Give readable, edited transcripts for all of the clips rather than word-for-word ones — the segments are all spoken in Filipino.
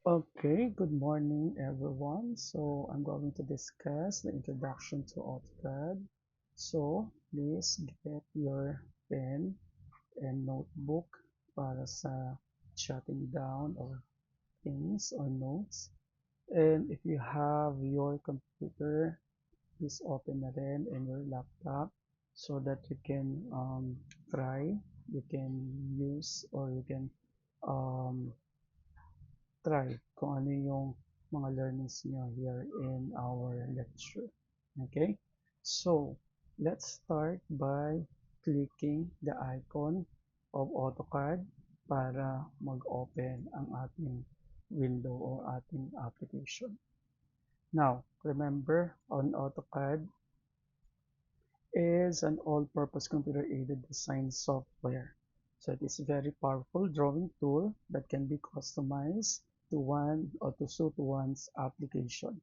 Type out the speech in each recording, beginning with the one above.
Okay, good morning everyone. So I'm going to discuss the introduction to AutoCAD. So please get your pen and notebook para sa jotting down of things or notes. And if you have your computer, please open na rin in your laptop so that you can you can use or you can um, try kung ano yung mga learnings nyo here in our lecture. Okay? So, let's start by clicking the icon of AutoCAD para mag-open ang ating window or ating application. Now, remember on AutoCAD is an all-purpose computer-aided design software. So it is a very powerful drawing tool that can be customized to one or to suit one's application.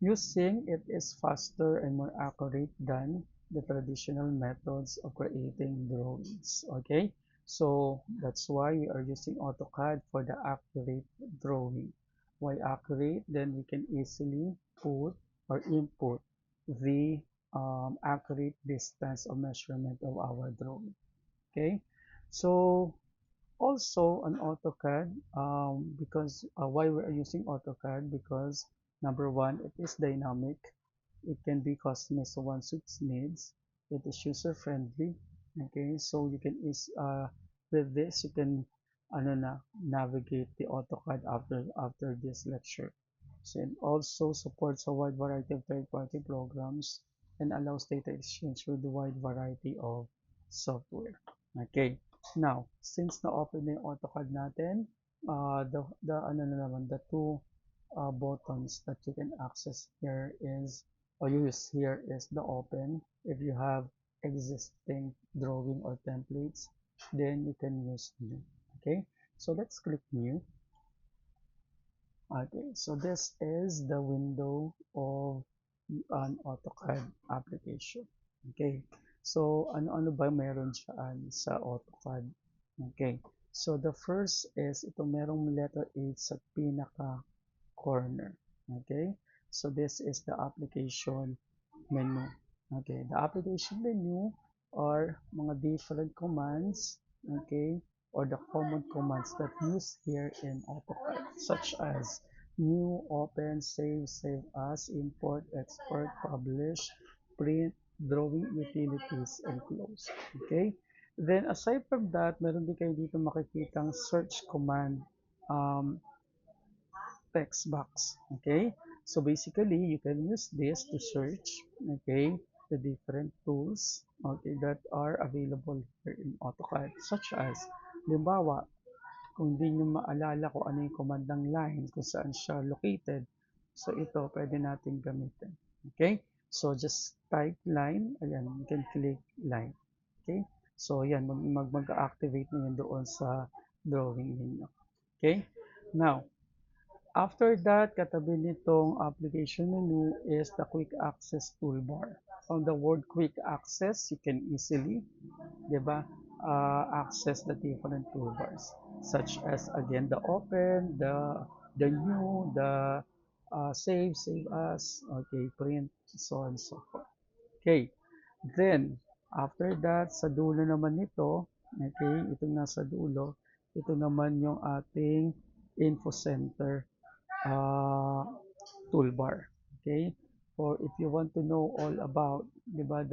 Using it is faster and more accurate than the traditional methods of creating drawings. Okay, so that's why we are using AutoCAD for the accurate drawing. Why accurate? Then we can easily put or input the accurate distance of measurement of our drawing. Okay, so also on AutoCAD, because why we are using AutoCAD, because number one, it is dynamic. It can be customized to one's needs. It is user friendly. Okay, so you can with this you can navigate the AutoCAD after this lecture. So it also supports a wide variety of third-party programs and allows data exchange with a wide variety of software. Okay. Now, since na-open na yung AutoCAD natin, the two buttons that you can access here is or use here is the open. If you have existing drawing or templates, then you can use new. Okay, so let's click new. Okay, so this is the window of an AutoCAD application. Okay, so ano-ano ba meron dyan sa AutoCAD? Okay, so the first is ito merong letter H sa pinaka corner. Okay, so this is the application menu. Okay, the application menu are mga different commands, okay, or the common commands that used here in AutoCAD, such as new, open, save as, import, export, publish, print, drawing utilities, and close. Okay? Then aside from that, meron din kayo dito makikitang search command um, text box. Okay, so basically you can use this to search, okay, the different tools, okay, that are available here in AutoCAD, such as limbawa kung hindi nyo maalala kung ano yung command ng line, kung saan siya located, so ito pwede natin gamitin. Okay, so just type line, ayan, you can click line. Okay, so yan, mag-activate na yun doon sa drawing ninyo. Okay, now after that, katabi nitong application menu is the quick access toolbar. On the word quick access, you can easily, di ba, access the different toolbars, such as again the open, the new, the save as, okay, print, so on and so forth. Okay, then after that, sa dulo naman nito, okay, itong nasa dulo, ito naman yung ating info center uh, toolbar. Okay? For if you want to know all about, di ba,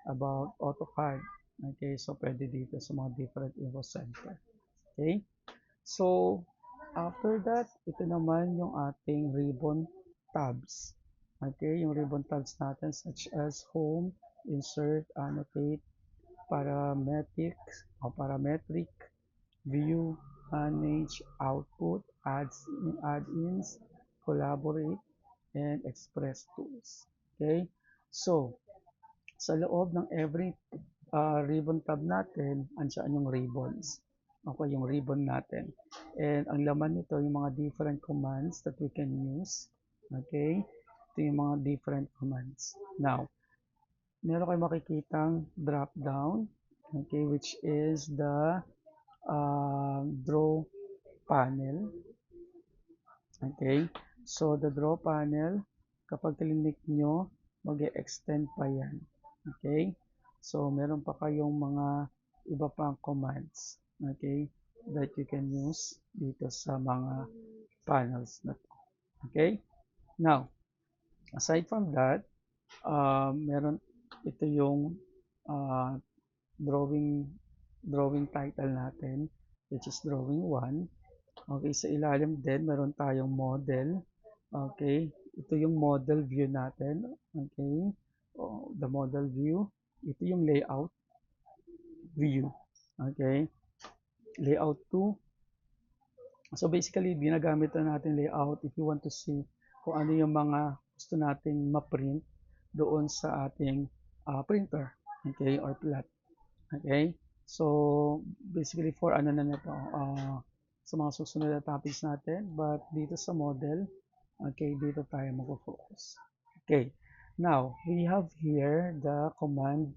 about AutoCAD. Okay? So, pwede dito sa mga different info center. Okay? So, after that, ito naman yung ating ribbon tabs. Okay? Yung ribbon tabs natin such as home, insert, annotate, parametric, view, manage, output, add-ins, collaborate, and express tools. Okay? So, sa loob ng every ribbon tab natin, andyan yung ribbons. Okay, yung ribbon natin. And ang laman nito, yung mga different commands that we can use. Okay? Ito yung mga different commands. Now, meron kayo makikitang drop down, okay, which is the draw panel. Okay? So, the draw panel, kapag klinik nyo, mag-extend pa yan. Okay? So, meron pa kayong mga iba pang commands. Okay? That you can use dito sa mga panels na to. Okay? Now, aside from that, ito yung uh, drawing title natin, which is drawing 1. Okay, sa ilalim din, meron tayong model. Okay, ito yung model view natin. Okay, the model view. Ito yung layout view. Okay, layout 2. So basically, ginagamit na natin layout if you want to see kung ano yung mga gusto nating ma-print doon sa ating printer. Okay, or plot. Okay, so basically for ano na nito, sa mga susunod na topics natin, but dito sa model, okay, dito tayo mag-focus. Okay, now we have here the command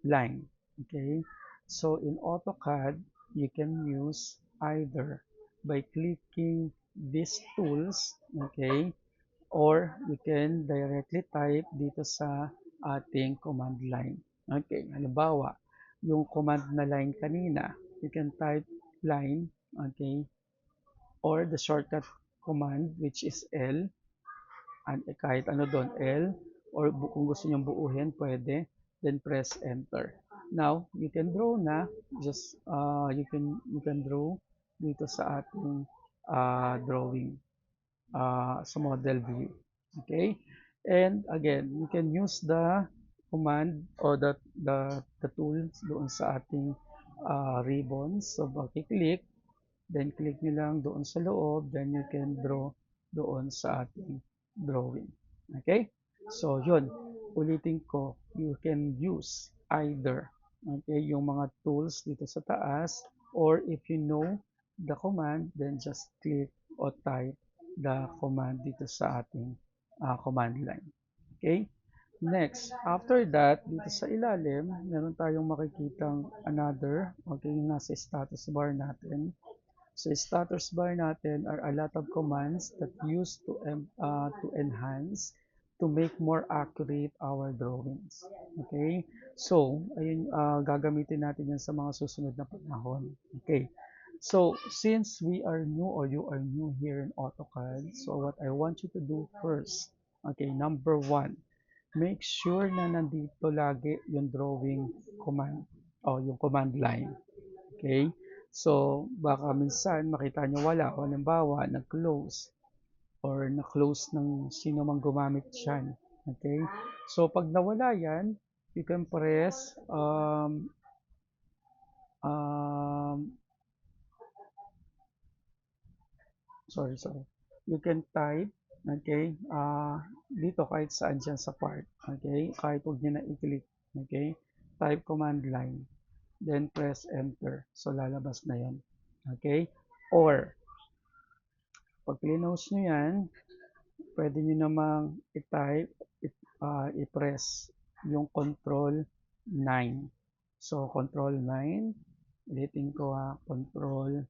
line. Okay, so in AutoCAD, you can use either by clicking these tools, okay, or you can directly type dito sa ating command line. Okay, halimbawa, yung command na line kanina, you can type line, okay, or the shortcut command which is L, and kahit ano doon, L, or kung gusto nyo buuhin, pwede, then press enter. Now, you can draw na, just, you can draw dito sa ating drawing, sa model view. Okay, and again, you can use the command or the tools doon sa ating ribbons. So, click, then click nyo lang doon sa loob, then you can draw doon sa ating drawing. Okay? So, yun. Ulitin ko, you can use either, okay, yung mga tools dito sa taas, or if you know the command, then just click or type the command dito sa ating command line. Okay? Next, after that, dito sa ilalim, meron tayong makikitang another, okay, yung nasa status bar natin. So, status bar natin are a lot of commands that used to enhance, to make more accurate our drawings. Okay? So, ayun, gagamitin natin yan sa mga susunod na panahon. Okay? So, since we are new or you are new here in AutoCAD, so what I want you to do first, okay, number 1, make sure na nandito lagi yung drawing command o yung command line. Okay? So, baka minsan makita nyo wala. O halimbawa, nag-close or na-close ng sino mang gumamit dyan. Okay? So, pag nawala yan, you can press sorry. You can type, okay, dito kahit saan dyan sa part. Okay? Kahit huwag nyo na i-click. Okay? Type command line. Then press enter. So, lalabas na yan. Okay? Or, pag close nyo yan, pwede nyo namang i-type, i-press yung control 9. So, control 9, ulitin ko control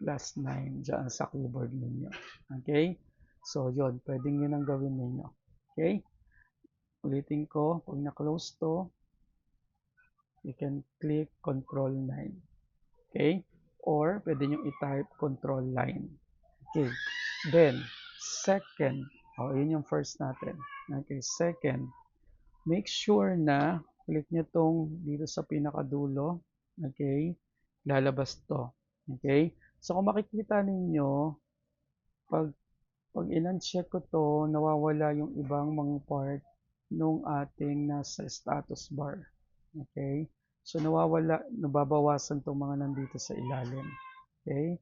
plus 9 dyan sa keyboard ninyo. Okay? So, yun, pwede nyo nang gawin ninyo. Okay? Ulitin ko, pag na-close to, you can click control 9. Okay? Or, pwede nyo i-type control line. Okay. Then, second, yun yung first natin. Okay, second, make sure na click nyo tong dito sa pinakadulo. Okay, lalabas to. Okay, so kung makikita ninyo, pag in-uncheck ko to, nawawala yung ibang mga part nung ating nasa status bar. Okay, so nawawala, nababawasan tong mga nandito sa ilalim. Okay,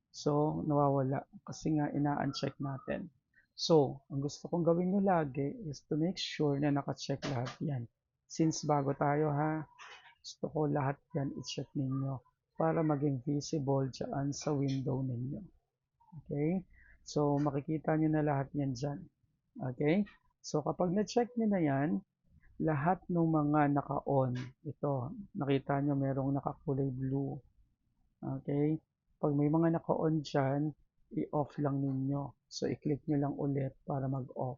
so, nawawala kasi nga ina-uncheck natin. So, ang gusto kong gawin nyo lagi is to make sure na naka-check lahat yan. Since bago tayo gusto ko lahat yan i-check ninyo para maging visible dyan sa window ninyo. Okay? So, makikita nyo na lahat yan dyan. Okay? So, kapag na-check nyo na yan, lahat ng mga naka-on, ito, nakita nyo merong nakakulay blue. Okay? Pag may mga naka-on dyan, i-off lang ninyo. So, i-click nyo lang ulit para mag-off.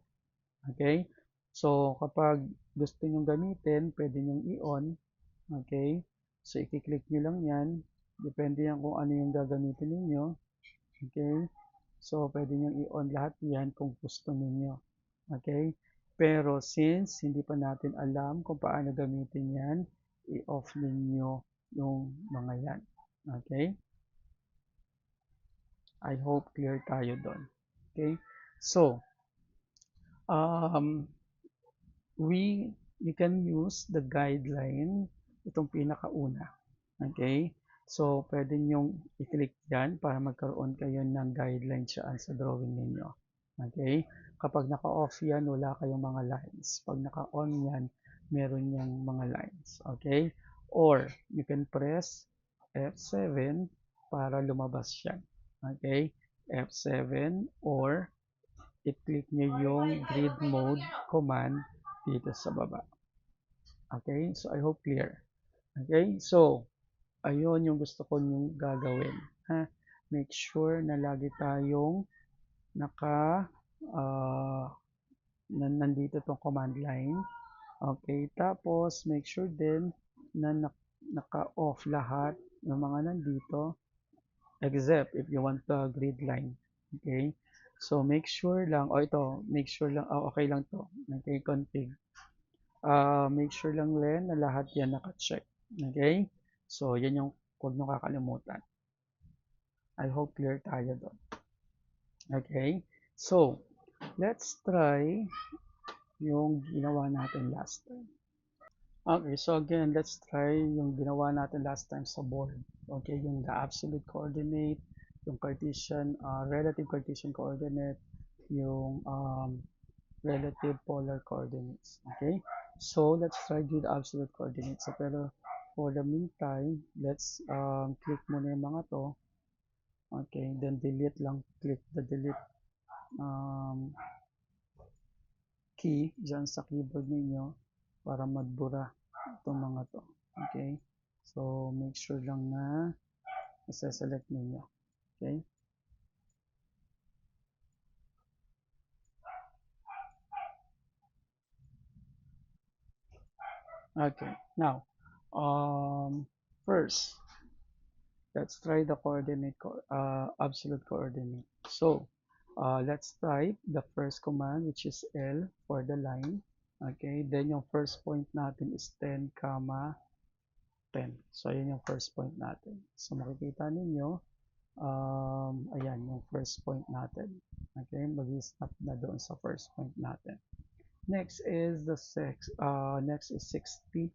Okay? So, kapag gusto nyo gamitin, pwede nyo i-on. Okay? So, i-click nyo lang yan. Depende yan kung ano yung gagamitin ninyo. Okay? So, pwede nyo i-on lahat yan kung gusto ninyo. Okay? Pero since hindi pa natin alam kung paano gamitin yan, i-off ninyo yung mga yan. Okay? I hope clear tayo doon. Okay? So, um, you can use the guideline, itong pinakauna. Okay? So, pwede nyong i-click yan para magkaroon kayo ng guideline saan sa drawing ninyo. Okay? Kapag naka-off yan, wala kayong mga lines. Pag naka-on yan, meron yung mga lines. Okay? Or, you can press F7 para lumabas siya. Okay? F7 or i-click nyo yung grid mode command dito sa baba. Okay? So, I hope clear. Okay? So, ayun yung gusto ko nyong gagawin. Ha? Make sure na lagi tayong naka nandito tong command line. Okay? Tapos, make sure din na naka-off lahat ng mga nandito except if you want the grid line. Okay? So, make sure lang, ito, make sure lang, okay lang to. Okay, config. Make sure lang Len na lahat yan naka-check. Okay? So, yan yung huwag nyo kakalimutan. I hope clear tayo doon. Okay? So, let's try yung ginawa natin last time. Okay, so again, let's try yung ginawa natin last time sa board. Okay, yung the absolute coordinate, yung Cartesian, relative Cartesian coordinate, yung relative polar coordinates. Okay, so let's try do the absolute coordinates. So, pero for the meantime, let's click muna yung mga to. Okay, then delete lang, click the delete key dyan sa keyboard ninyo para magbura itong mga to. Okay, so make sure lang na nasa-select ninyo. Okay, okay, now first let's try the coordinate absolute coordinate. So let's type the first command, which is L for the line. Okay, then yung first point natin is 10, 10. So ayan yung first point natin. So makikita ninyo, ayan yung first point natin. Okay, mag-stop na doon sa first point natin. Next is next is 60,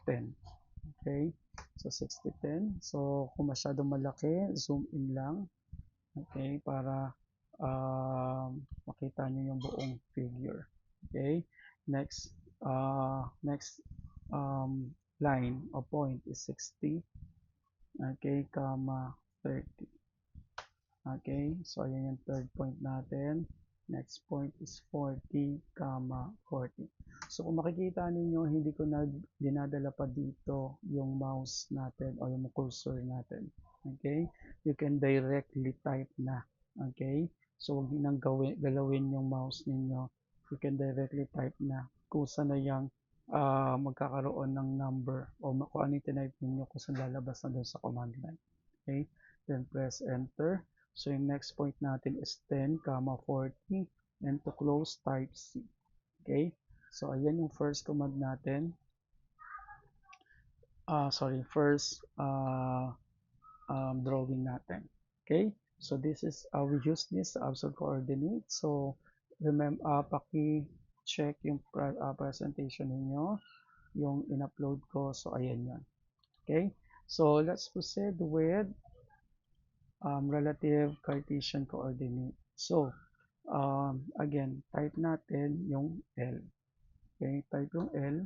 10. Okay, so 60, 10. So kung masyadong malaki, zoom in lang. Okay, para makita nyo yung buong figure. Okay, next line or point is 60. Okay, 30. Okay, so ayan yung third point natin. Next point is 40, 40. So kung makikita ninyo, hindi ko na dinadala pa dito yung mouse natin o yung cursor natin. Okay, you can directly type na. Okay, so huwag nang galawin yung mouse ninyo. You can directly type na kung saan na yung magkakaroon ng number o kung ano yung tinype ninyo kung saan lalabas na doon sa command line. Okay, then press enter. So yung next point natin is 10, 40, and to close type C. Okay? So ayan yung first command natin. First drawing natin. Okay? So this is, we use this absolute coordinate. So remember, paki-check yung presentation ninyo, yung in-upload ko. So ayan yan. Okay? So let's proceed with relative Cartesian coordinate. So, again, type natin yung L. Okay, type yung L.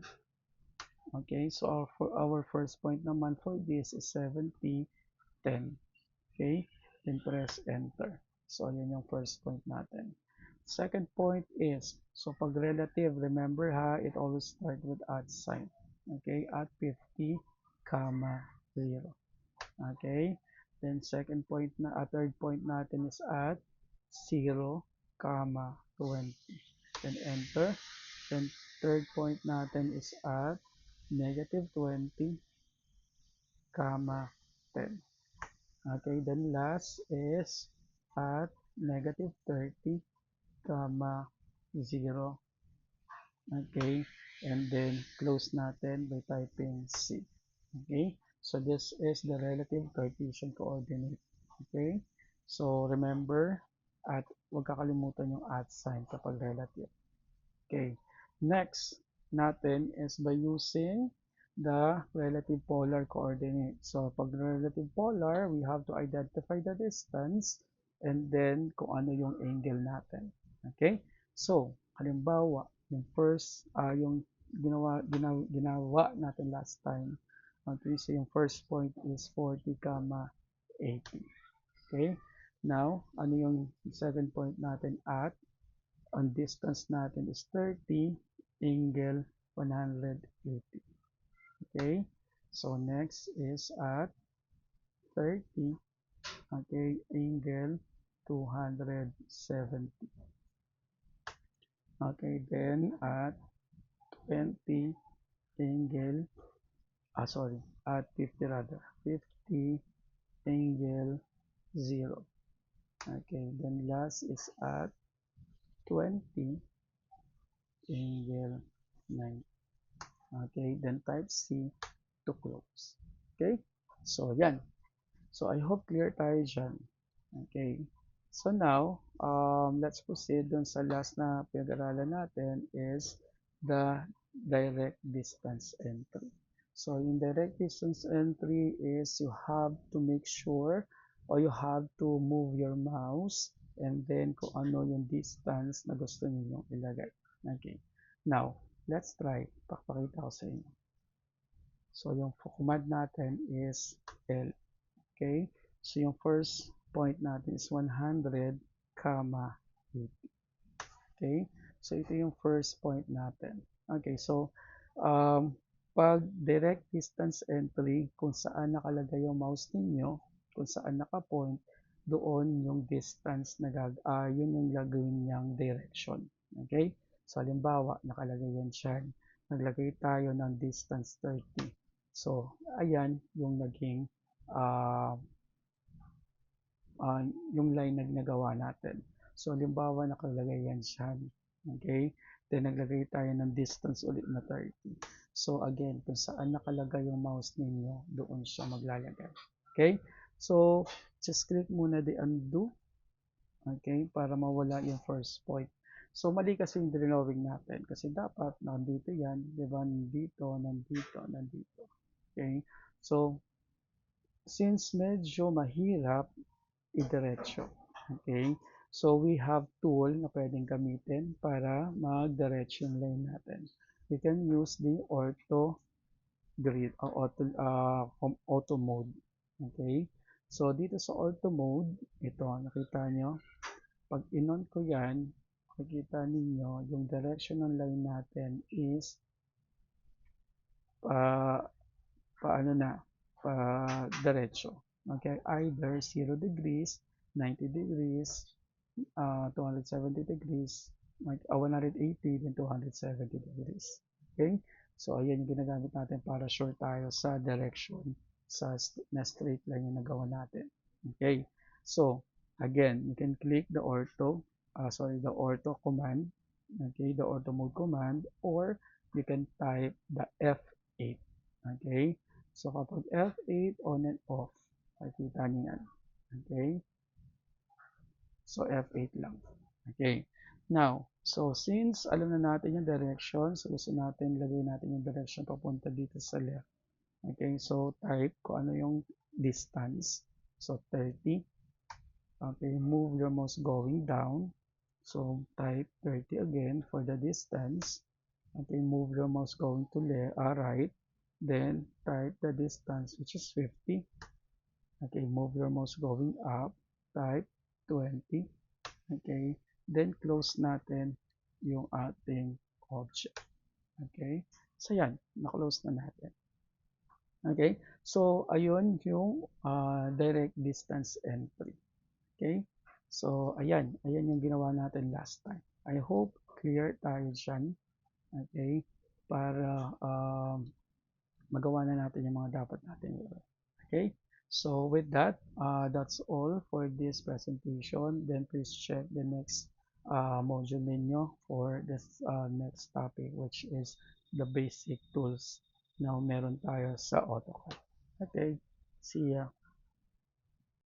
Okay, so our first point naman for this is 70, 10. Okay, then press enter. So, yan yung first point natin. Second point is, so pag relative, remember ha, it always start with at sign. Okay, at 50, 0. Okay, Then third point natin is at 0, 20. Then enter. Then third point natin is at negative 20, 10. Okay, then last is at negative 30, 0. Okay, and then close natin by typing C. Okay, so this is the relative Cartesian coordinate. Okay, so remember, at huwag kakalimutan yung at sign kapag relative. Okay, next natin is by using the relative polar coordinate. So pag relative polar, we have to identify the distance and then kung ano yung angle natin. Okay, so halimbawa, yung first, yung ginawa natin last time, so yung first point is 40, 80. Okay, now, ano yung second point natin at ang distance natin is 30, angle 180. Okay, so next is at 30, okay, angle 270. Okay, then at 20, angle, at 50 rather, 50, angle 0. Okay, then last is at 20, angle 9. Okay, then type C to close. Okay, so yan. So I hope clear tayo dyan. Okay, so now, let's proceed dun sa last na pinag-aralan natin is the direct distance entry. So in direct distance entry is you have to make sure or you have to move your mouse and then kung ano yung distance na gusto niyo ilagay. Okay, now, let's try. Pakita ko sa inyo. So yung command natin is L. Okay? So yung first point natin is 100, 80. Okay? So ito yung first point natin. Okay, so pag direct distance entry, kung saan nakalagay yung mouse ninyo, kung saan nakapoint, doon yung distance na yun yung gagawin niyang direction. Okay? So halimbawa, nakalagay yan dyan. Naglagay tayo ng distance 30. So, ayan yung naging yung line na ginagawa natin. So, halimbawa, nakalagay yan dyan. Okay? Then, naglagay tayo ng distance ulit na 30. So, again, kung saan nakalagay yung mouse ninyo, doon siya maglalagay. Okay? So, just click muna the undo. Okay? Para mawala yung first point. So, mali kasi yung drawing natin. Kasi dapat, nandito yan. Diba? Nandito, nandito, nandito. Okay? So, since medyo mahirap, idiretso. Okay? So, we have tool na pwedeng gamitin para mag-diretso yung line natin. We can use the auto grid or auto mode. Okay? So, dito sa auto mode, ito, nakita nyo, pag in-on ko yan, makikita ninyo, yung direction ng line natin is paano na, diretso. Okay, either 0 degrees, 90 degrees, 270 degrees, 180, then 270 degrees. Okay, so ayan yung ginagamit natin para sure tayo sa direction na straight line yung nagawa natin. Okay, so again, you can click the ortho command, okay, the ortho mode command, or you can type the F8. Okay, so kapag F8 on and off, makikita niyo yan. Okay, so F8 lang. Okay, now, so since alam na natin yung direction, so gusto natin lagay natin yung direction papunta dito sa left. Okay, so type kung ano yung distance. So 30. Okay, move your mouse going down. So type 30 again for the distance. Okay, move your mouse going to right. Then type the distance, which is 50. Okay, move your mouse going up. Type 20. Okay, then close natin yung ating object. Okay, so yan, na-close na natin. Okay? So, ayun yung direct distance entry. Okay? So, ayan yung ginawa natin last time. I hope clear tayo dyan. Okay? Para magawa na natin yung mga dapat natin gawin. Okay? So, with that, that's all for this presentation. Then please check the next module ninyo for this next topic, which is the basic tools na meron tayo sa AutoCAD. Okay? See ya.